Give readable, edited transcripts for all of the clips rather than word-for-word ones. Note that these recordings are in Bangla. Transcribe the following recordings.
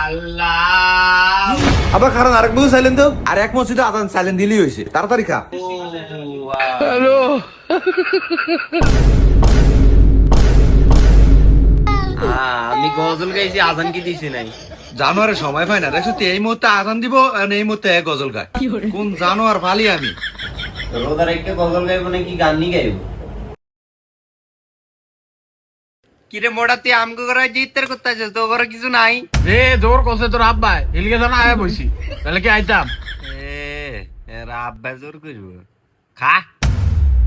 আল্লাহ আবার কারণ আরেক বছর সাইলেন তো আর এক মসজিদে আজান সাইলেন্ট দিলেই হয়েছে, তাড়াতাড়ি খা। হ্যালো আমি গজল গাইছি, আজান কি দিছি নাই। জানোয়ারের সময় পায় না, দেখছো তো এই মুহূর্তে আজান দিব আর এই মুহূর্তে এক গজল গায়। কোন জানোয়ার ফালি আমি। রোজা রেখে গজল গাইবো নাকি গান নি গাইবো? কিরে মোড়া তুই আমগো করে জিততের করতে আছিস, তো ঘরে কিছু নাই? রে জোর করছে তোর আব্বা, এলিগে জানা আয়া বইছি, তাহলে কি আইতাম? এরা আব্বা জোর করবো। খা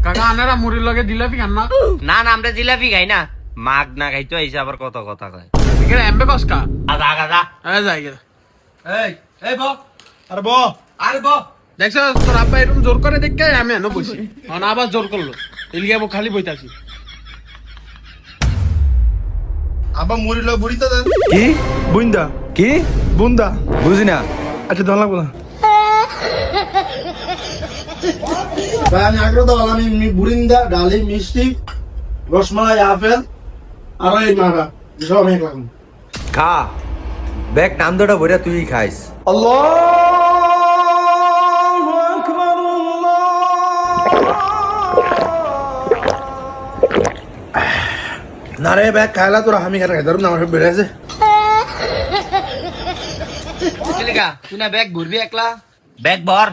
কাকা আনারা মুড়ির লগে জিলাপি খান না? না না, আমরা জিলাপি খাই না, মাগ না খাইতো আইসা আবার কত কথা কয়। এখানে এমবে কসকা আজা গাজা হ্যাঁ যাই গেছে। এই এই ব আর ব আরে ব দেখছ তোর আব্বা এরকম জোর করে দেখে আমি এনে বসি, এখন আবার জোর করলো, এলিগে খালি বইতাছি। আবার মরিল বুড়িতে দেন কি বুন্দা কি বুন্দা বুঝি না। আচ্ছা ধন লাগবো না ভাই আমি আগ্রহ দাও আমি বুড়িন্দা ডালি মিষ্টি রসমালাই আপেল আর এই মারা সব এক লাগবে খা ব্যাগ নাম দুটা ভরে তুই খাইস। না রে ব্যাগ খাইলা তোরা আমি খাই ধরুন আমার বেড়ে আছে তুই না ব্যাগ ঘুরবি একলা? ব্যাগ ভর।